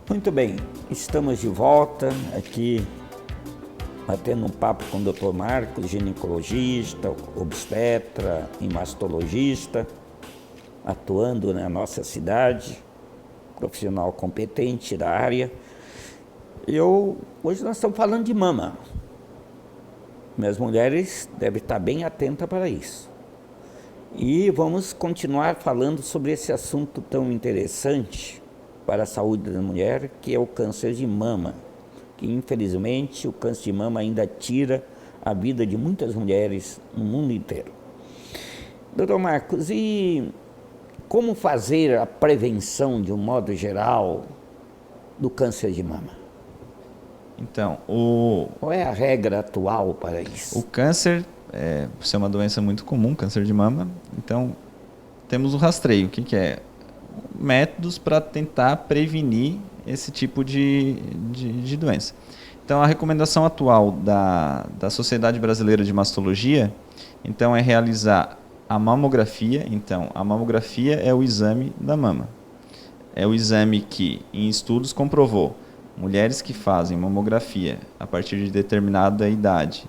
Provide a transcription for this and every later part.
Muito bem, estamos de volta aqui batendo um papo com o Dr. Marcos, ginecologista, obstetra e mastologista, atuando na nossa cidade, profissional competente da área. Hoje nós estamos falando de mama. Minhas mulheres devem estar bem atentas para isso. E vamos continuar falando sobre esse assunto tão interessante para a saúde da mulher, que é o câncer de mama, que infelizmente o câncer de mama ainda tira a vida de muitas mulheres no mundo inteiro. Doutor Marcos, e como fazer a prevenção, de um modo geral, do câncer de mama? Então, Qual é a regra atual para isso? o câncer, por ser uma doença muito comum, câncer de mama, então temos o rastreio. O que é? Métodos para tentar prevenir esse tipo de doença. Então, a recomendação atual da Sociedade Brasileira de Mastologia, então, é realizar a mamografia. Então, a mamografia é o exame da mama. É o exame que, em estudos, comprovou mulheres que fazem mamografia a partir de determinada idade,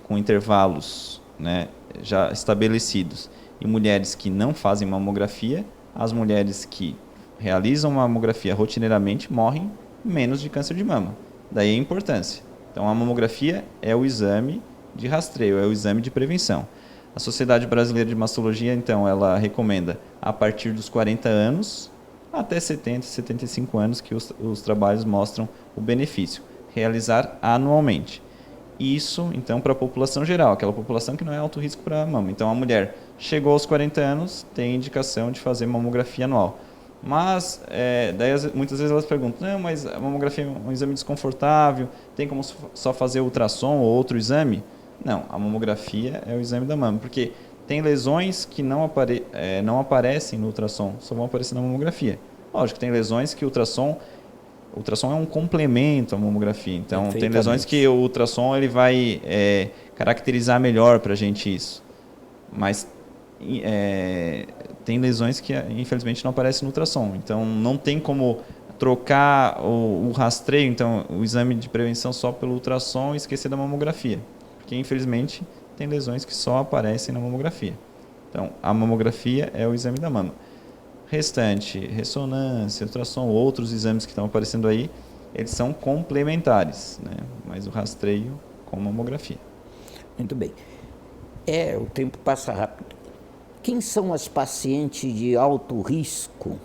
com intervalos, né, já estabelecidos, e mulheres que não fazem mamografia, as mulheres que realizam mamografia rotineiramente morrem menos de câncer de mama. Daí a importância. Então, a mamografia é o exame de rastreio, é o exame de prevenção. A Sociedade Brasileira de Mastologia, então, ela recomenda a partir dos 40 anos até 70, 75 anos, que os trabalhos mostram o benefício. Realizar anualmente. Isso, então, para a população geral, aquela população que não é alto risco para a mama. Então, a mulher chegou aos 40 anos, tem indicação de fazer mamografia anual. Mas, daí muitas vezes elas perguntam, não, mas a mamografia é um exame desconfortável, tem como só fazer ultrassom ou outro exame? Não, a mamografia é o exame da mama, porque tem lesões que não aparecem no ultrassom, só vão aparecer na mamografia. Lógico, tem lesões que o ultrassom é um complemento à mamografia. Então, tem lesões que o ultrassom ele vai caracterizar melhor para a gente isso. Mas tem lesões que, infelizmente, não aparecem no ultrassom. Então, não tem como trocar o rastreio, então, o exame de prevenção só pelo ultrassom e esquecer da mamografia. Porque, infelizmente, tem lesões que só aparecem na mamografia. Então, a mamografia é o exame da mama. Restante, ressonância, ultrassom, outros exames que estão aparecendo aí, eles são complementares, né? Mas o rastreio com mamografia. Muito bem. O tempo passa rápido. Quem são as pacientes de alto risco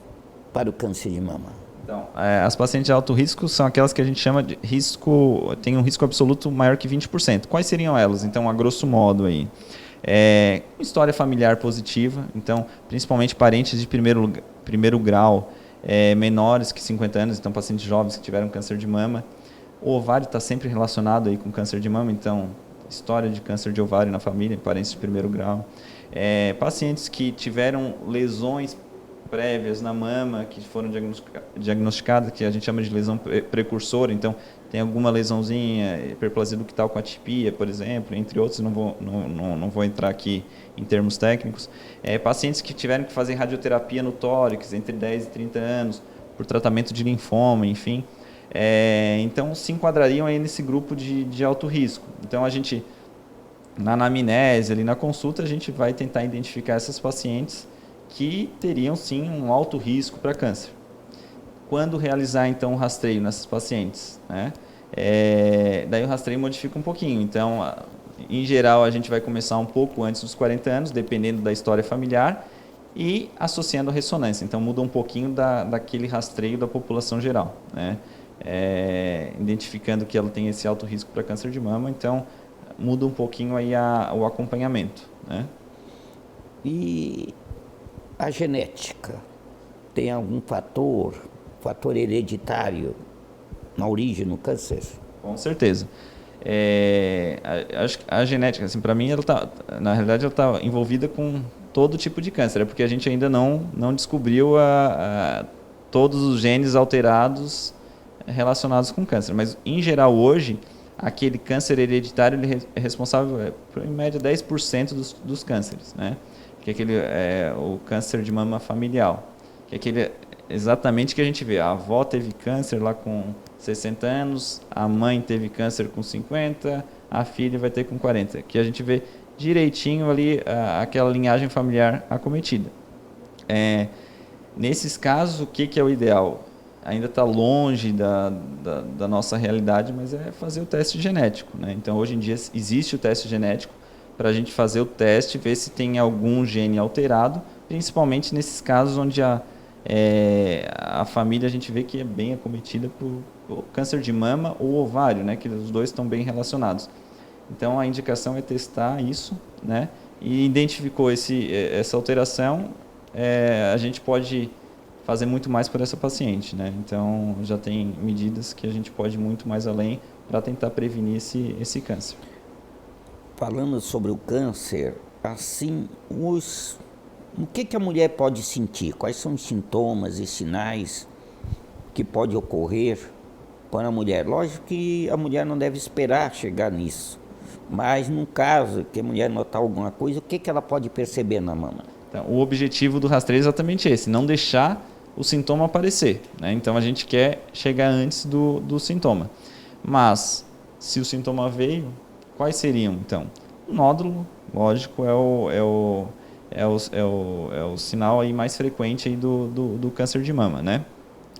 para o câncer de mama? Então, as pacientes de alto risco são aquelas que a gente chama de risco, tem um risco absoluto maior que 20%. Quais seriam elas? Então, a grosso modo aí. História familiar positiva, então principalmente parentes de primeiro grau, menores que 50 anos, então pacientes jovens que tiveram câncer de mama. O ovário está sempre relacionado aí com câncer de mama, então história de câncer de ovário na família, parentes de primeiro grau. Pacientes que tiveram lesões prévias na mama, que foram diagnosticadas, que a gente chama de lesão precursora, então tem alguma lesãozinha, hiperplasia ductal com atipia, por exemplo, entre outros, não vou entrar aqui em termos técnicos. Pacientes que tiveram que fazer radioterapia no tórax entre 10 e 30 anos, por tratamento de linfoma, enfim. Então, se enquadrariam aí nesse grupo de alto risco. Então, a gente, na anamnese, ali na consulta, a gente vai tentar identificar essas pacientes que teriam sim um alto risco para câncer. Quando realizar então o rastreio nessas pacientes, né? Daí o rastreio modifica um pouquinho. Então, em geral, a gente vai começar um pouco antes dos 40 anos, dependendo da história familiar, e associando a ressonância. Então, muda um pouquinho daquele rastreio da população geral, né? Identificando que ela tem esse alto risco para câncer de mama, então muda um pouquinho aí o acompanhamento, né? E a genética tem algum fator hereditário na origem do câncer? Com certeza. Acho que a genética, assim, para mim, na realidade, ela está envolvida com todo tipo de câncer, porque a gente ainda não descobriu todos os genes alterados relacionados com câncer. Mas, em geral, hoje, aquele câncer hereditário ele é responsável por, em média, 10% dos cânceres, né? Que é o câncer de mama familiar, que é aquele exatamente o que a gente vê. A avó teve câncer lá com 60 anos, a mãe teve câncer com 50, a filha vai ter com 40. Que a gente vê direitinho ali aquela linhagem familiar acometida. Nesses casos, o que é o ideal? Ainda está longe da nossa realidade, mas é fazer o teste genético, né? Então, hoje em dia, existe o teste genético para a gente fazer o teste, ver se tem algum gene alterado, principalmente nesses casos onde a família a gente vê que é bem acometida por câncer de mama ou ovário, né? Que os dois estão bem relacionados. Então, a indicação é testar isso, né? E identificou essa alteração, a gente pode fazer muito mais por essa paciente, né? Então, já tem medidas que a gente pode ir muito mais além para tentar prevenir esse câncer. Falando sobre o câncer, assim, o que a mulher pode sentir? Quais são os sintomas e sinais que pode ocorrer para a mulher? Lógico que a mulher não deve esperar chegar nisso, mas no caso que a mulher notar alguma coisa, o que ela pode perceber na mama? Então, o objetivo do rastreio é exatamente esse, não deixar o sintoma aparecer, né? Então, a gente quer chegar antes do sintoma. Mas, se o sintoma veio, quais seriam, então? O nódulo, lógico, é o sinal aí mais frequente aí do câncer de mama, né?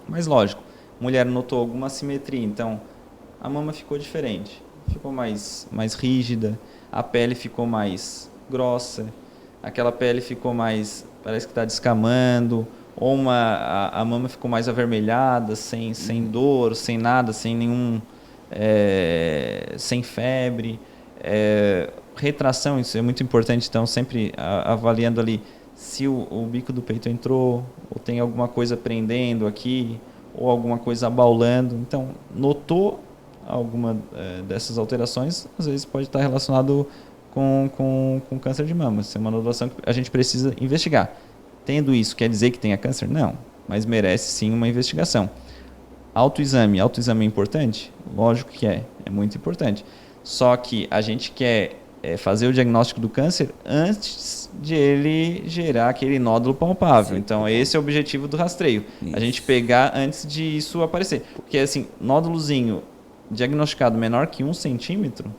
Mas, lógico, a mulher notou alguma assimetria, então, a mama ficou diferente, ficou mais rígida, a pele ficou mais grossa, aquela pele ficou mais, parece que está descamando, ou a mama ficou mais avermelhada, sem dor, sem nada, sem febre. Retração, isso é muito importante, então sempre avaliando ali se o bico do peito entrou, ou tem alguma coisa prendendo aqui, ou alguma coisa abaulando. Então, notou alguma dessas alterações, às vezes pode estar relacionado com câncer de mama. Isso é uma nodulação que a gente precisa investigar. Tendo isso, quer dizer que tenha câncer? Não, mas merece sim uma investigação. Autoexame é importante? Lógico que é muito importante. Só que a gente quer fazer o diagnóstico do câncer antes de ele gerar aquele nódulo palpável. Sim. Então, esse é o objetivo do rastreio. Isso. A gente pegar antes de isso aparecer. Porque, assim, nódulozinho diagnosticado menor que 1 centímetro,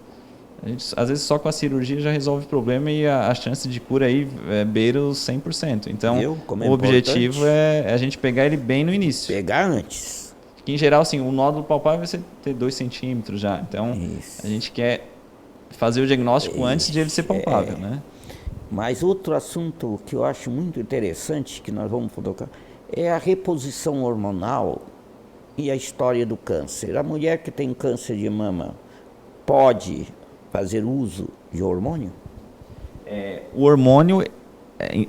a gente, às vezes só com a cirurgia já resolve o problema e a chance de cura aí beira os 100%. Então, o objetivo é a gente pegar ele bem no início. Pegar antes. Que, em geral, assim, o nódulo palpável vai ser ter 2 centímetros já. Então, a gente quer fazer o diagnóstico antes de ele ser palpável, né? Mas outro assunto que eu acho muito interessante, que nós vamos tocar, é a reposição hormonal e a história do câncer. A mulher que tem câncer de mama pode fazer uso de hormônio? O hormônio,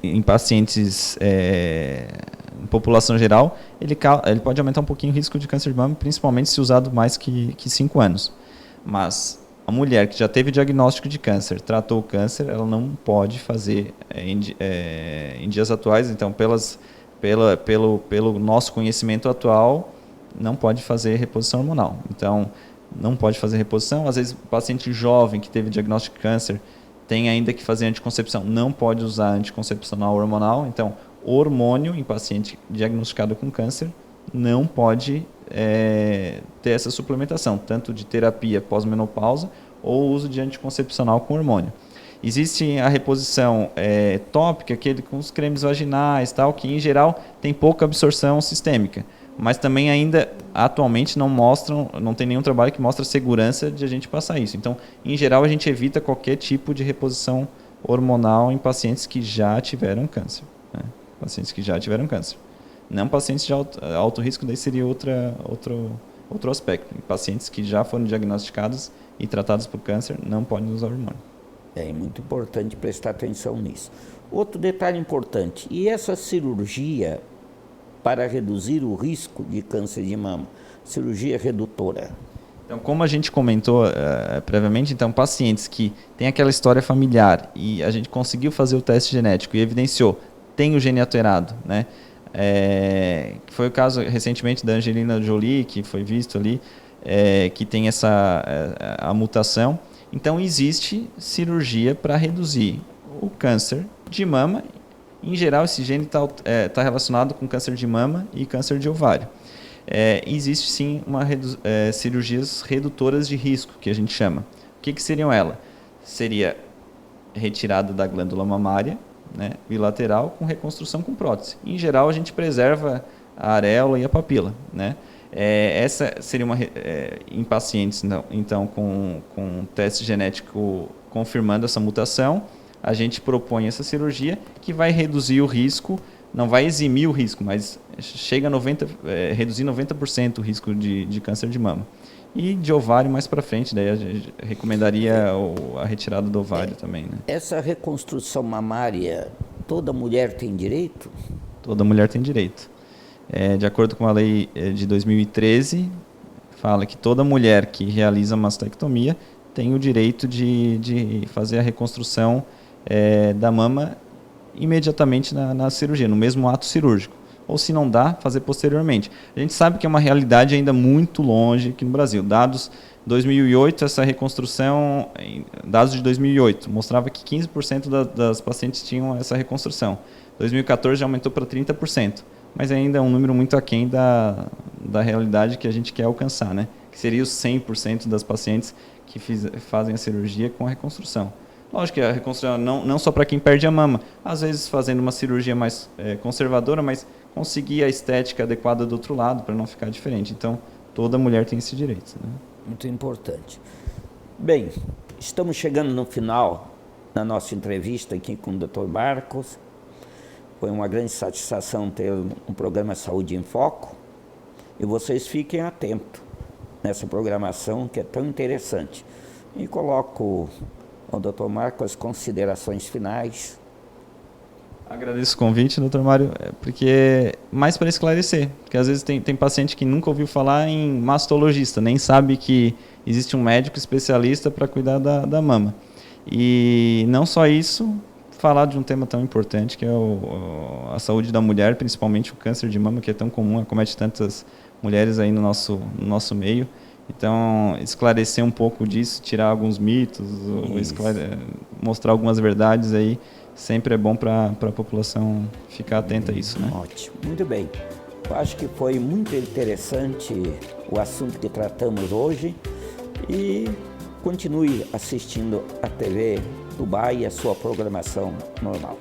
em pacientes, em população geral, ele pode aumentar um pouquinho o risco de câncer de mama, principalmente se usado mais que 5 anos. Mas a mulher que já teve diagnóstico de câncer, tratou o câncer, ela não pode fazer em dias atuais, então pelo nosso conhecimento atual, não pode fazer reposição hormonal. Então, não pode fazer reposição. Às vezes, o paciente jovem que teve diagnóstico de câncer tem ainda que fazer anticoncepção, não pode usar anticoncepcional hormonal. Então, hormônio em paciente diagnosticado com câncer não pode ter essa suplementação, tanto de terapia pós-menopausa ou uso de anticoncepcional com hormônio. Existe a reposição tópica, aquele com os cremes vaginais, tal, que em geral tem pouca absorção sistêmica, mas também ainda atualmente não tem nenhum trabalho que mostre a segurança de a gente passar isso. Então, em geral, a gente evita qualquer tipo de reposição hormonal em pacientes que já tiveram câncer. Né? Pacientes que já tiveram câncer. Não pacientes de alto risco, daí seria outro aspecto. Em pacientes que já foram diagnosticados e tratados por câncer, não podem usar hormônio. É muito importante prestar atenção nisso. Outro detalhe importante, e essa cirurgia para reduzir o risco de câncer de mama, cirurgia redutora? Então, como a gente comentou previamente, então, pacientes que têm aquela história familiar e a gente conseguiu fazer o teste genético e evidenciou, tem o gene alterado, né? Que foi o caso recentemente da Angelina Jolie, que foi visto ali, que tem a mutação. Então, existe cirurgia para reduzir o câncer de mama Em geral, esse gene está relacionado com câncer de mama e câncer de ovário. Existe sim cirurgias redutoras de risco, que a gente chama. O que seriam elas? Seria retirada da glândula mamária, né, bilateral, com reconstrução com prótese. Em geral, a gente preserva a areola e a papila, né? Essa seria em pacientes então com teste genético confirmando essa mutação, a gente propõe essa cirurgia que vai reduzir o risco, não vai eximir o risco, mas chega a reduzir 90% o risco de câncer de mama. E de ovário mais para frente, daí a gente recomendaria a retirada do ovário também, né? Essa reconstrução mamária, toda mulher tem direito? Toda mulher tem direito. De acordo com a lei de 2013, fala que toda mulher que realiza mastectomia tem o direito de fazer a reconstrução da mama imediatamente na cirurgia, no mesmo ato cirúrgico. Ou se não dá, fazer posteriormente. A gente sabe que é uma realidade ainda muito longe aqui no Brasil. Dados 2008, essa reconstrução, dados de 2008, mostrava que 15% das pacientes tinham essa reconstrução. 2014 já aumentou para 30%, mas ainda é um número muito aquém da realidade que a gente quer alcançar, né? Que seria os 100% das pacientes que fazem a cirurgia com a reconstrução. Lógico que a reconstrução não só para quem perde a mama, às vezes fazendo uma cirurgia mais conservadora, mas conseguir a estética adequada do outro lado para não ficar diferente. Então, toda mulher tem esse direito, né? Muito importante. Bem, estamos chegando no final da nossa entrevista aqui com o Dr. Marcos. Foi uma grande satisfação ter um programa Saúde em Foco. E vocês fiquem atentos nessa programação que é tão interessante. E coloco ao Dr. Marcos as considerações finais. Agradeço o convite, Dr. Mário, porque mais para esclarecer, porque às vezes tem paciente que nunca ouviu falar em mastologista, nem sabe que existe um médico especialista para cuidar da mama. E não só isso, falar de um tema tão importante que é a saúde da mulher, principalmente o câncer de mama, que é tão comum, acomete tantas mulheres aí no nosso meio. Então, esclarecer um pouco disso, tirar alguns mitos, mostrar algumas verdades aí, sempre é bom para a população ficar atenta a isso, né? Ótimo, muito bem. Eu acho que foi muito interessante o assunto que tratamos hoje e continue assistindo a TV Dubai e a sua programação normal.